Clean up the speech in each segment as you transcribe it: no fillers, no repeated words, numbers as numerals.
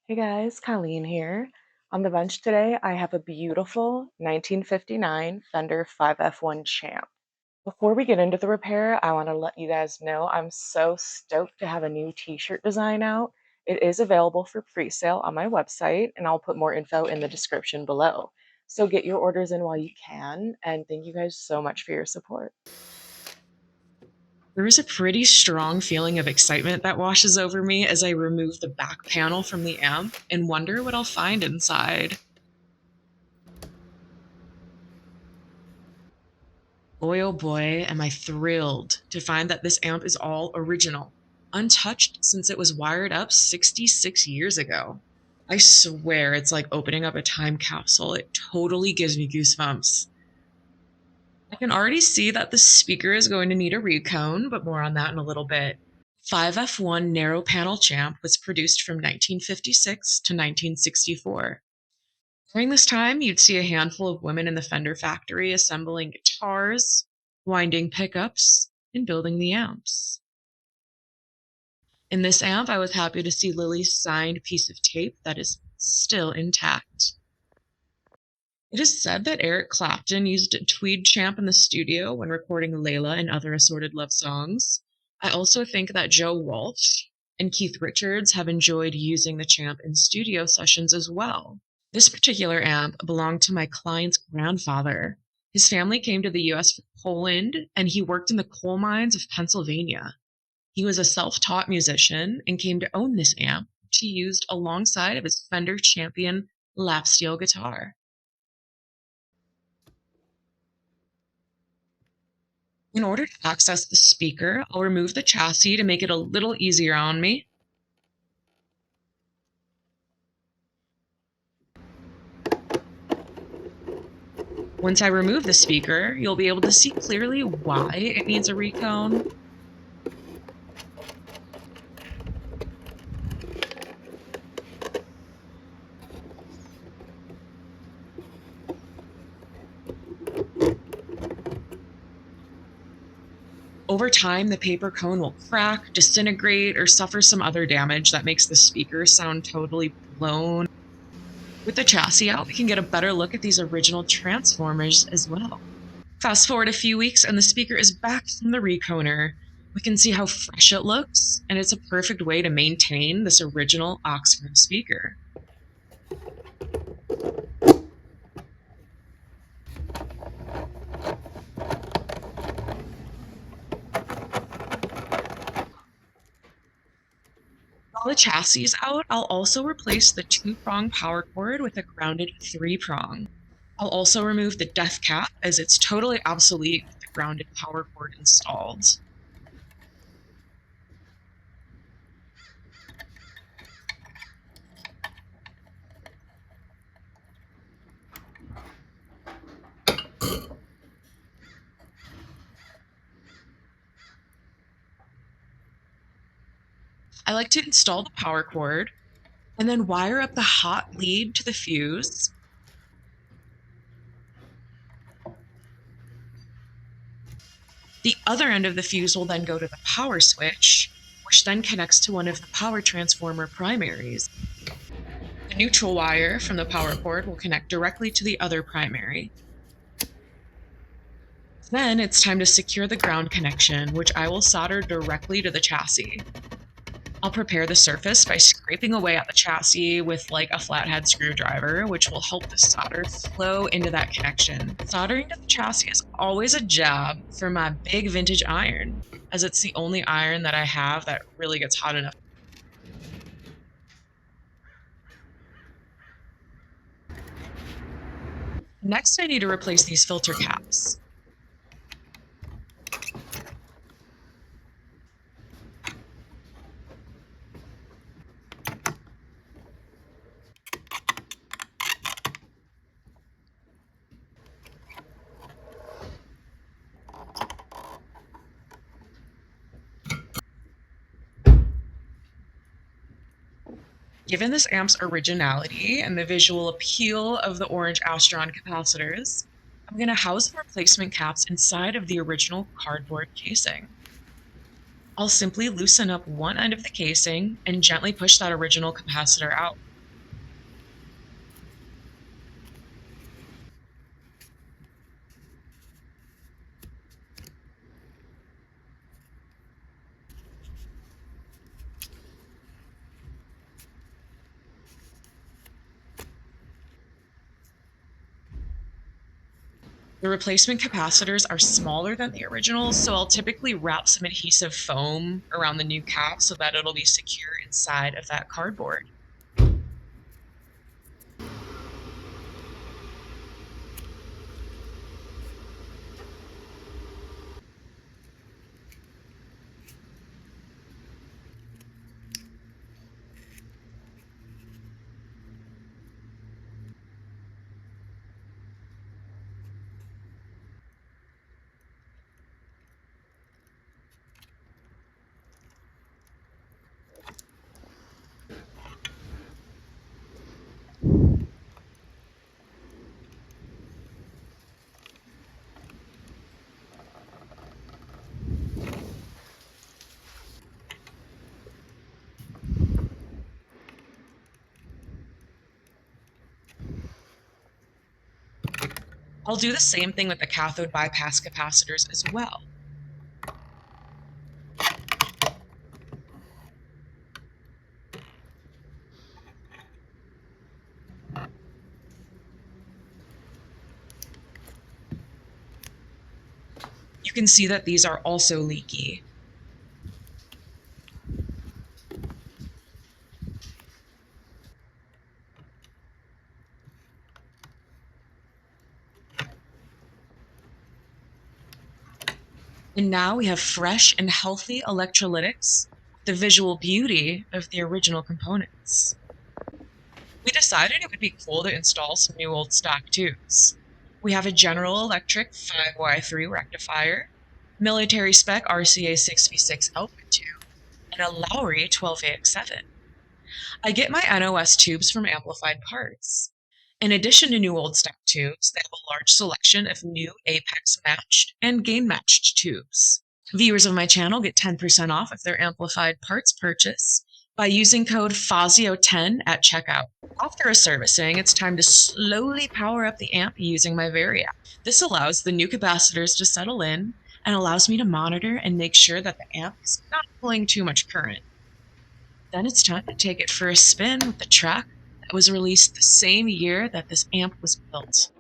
Hey guys, Colleen here. On the bench today, I have a beautiful 1959 Fender 5F1 Champ. Before we get into the repair, I want to let you guys know I'm so stoked to have a new t-shirt design out. It is available for pre-sale on my website, and I'll put more info in the description below. So get your orders in while you can, and thank you guys so much for your support. There is a pretty strong feeling of excitement that washes over me as I remove the back panel from the amp and wonder what I'll find inside. Boy, oh boy, am I thrilled to find that this amp is all original, untouched since it was wired up 66 years ago. I swear it's like opening up a time capsule. It totally gives me goosebumps. I can already see that the speaker is going to need a recone, but more on that in a little bit. 5F1 narrow panel champ was produced from 1956 to 1964. During this time, you'd see a handful of women in the Fender factory assembling guitars, winding pickups, and building the amps. In this amp, I was happy to see Lily's signed piece of tape that is still intact. It is said that Eric Clapton used a tweed champ in the studio when recording Layla and other assorted love songs. I also think that Joe Walsh and Keith Richards have enjoyed using the champ in studio sessions as well. This particular amp belonged to my client's grandfather. His family came to the US from Poland, and he worked in the coal mines of Pennsylvania. He was a self-taught musician and came to own this amp, which he used alongside of his Fender Champion lap steel guitar. In order to access the speaker, I'll remove the chassis to make it a little easier on me. Once I remove the speaker, you'll be able to see clearly why it needs a recone. Over time, the paper cone will crack, disintegrate, or suffer some other damage that makes the speaker sound totally blown. With the chassis out, we can get a better look at these original transformers as well. Fast forward a few weeks and the speaker is back from the reconer. We can see how fresh it looks, and it's a perfect way to maintain this original Oxford speaker. While the chassis is out, I'll also replace the 2-prong power cord with a grounded 3-prong. I'll also remove the death cap as it's totally obsolete with the grounded power cord installed. I like to install the power cord and then wire up the hot lead to the fuse. The other end of the fuse will then go to the power switch, which then connects to one of the power transformer primaries. The neutral wire from the power cord will connect directly to the other primary. Then it's time to secure the ground connection, which I will solder directly to the chassis. I'll prepare the surface by scraping away at the chassis with like a flathead screwdriver, which will help the solder flow into that connection. Soldering to the chassis is always a job for my big vintage iron, as it's the only iron that I have that really gets hot enough. Next, I need to replace these filter caps. Given this amp's originality and the visual appeal of the orange Astron capacitors, I'm going to house the replacement caps inside of the original cardboard casing. I'll simply loosen up one end of the casing and gently push that original capacitor out. The replacement capacitors are smaller than the originals, so I'll typically wrap some adhesive foam around the new cap so that it'll be secure inside of that cardboard. I'll do the same thing with the cathode bypass capacitors as well. You can see that these are also leaky. And now we have fresh and healthy electrolytics, the visual beauty of the original components. We decided it would be cool to install some new old stock tubes. We have a General Electric 5Y3 rectifier, military spec RCA 6V6 output tube, and a Lowry 12AX7. I get my NOS tubes from Amplified Parts. In addition to new old stock tubes, they have a large selection of new Apex matched and gain matched tubes. Viewers of my channel get 10% off of their Amplified Parts purchase by using code FAZIO10 at checkout. After a servicing, it's time to slowly power up the amp using my Variac. This allows the new capacitors to settle in and allows me to monitor and make sure that the amp is not pulling too much current. Then it's time to take it for a spin with the track that was released the same year that this amp was built.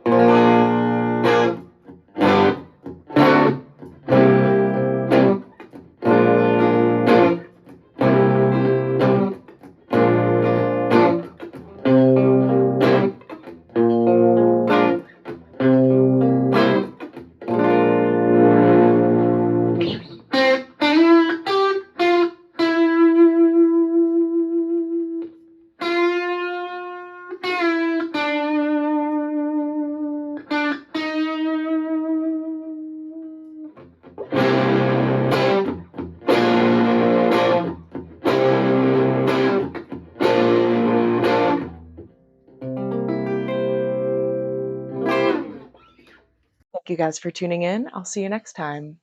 Thank you guys for tuning in. I'll see you next time.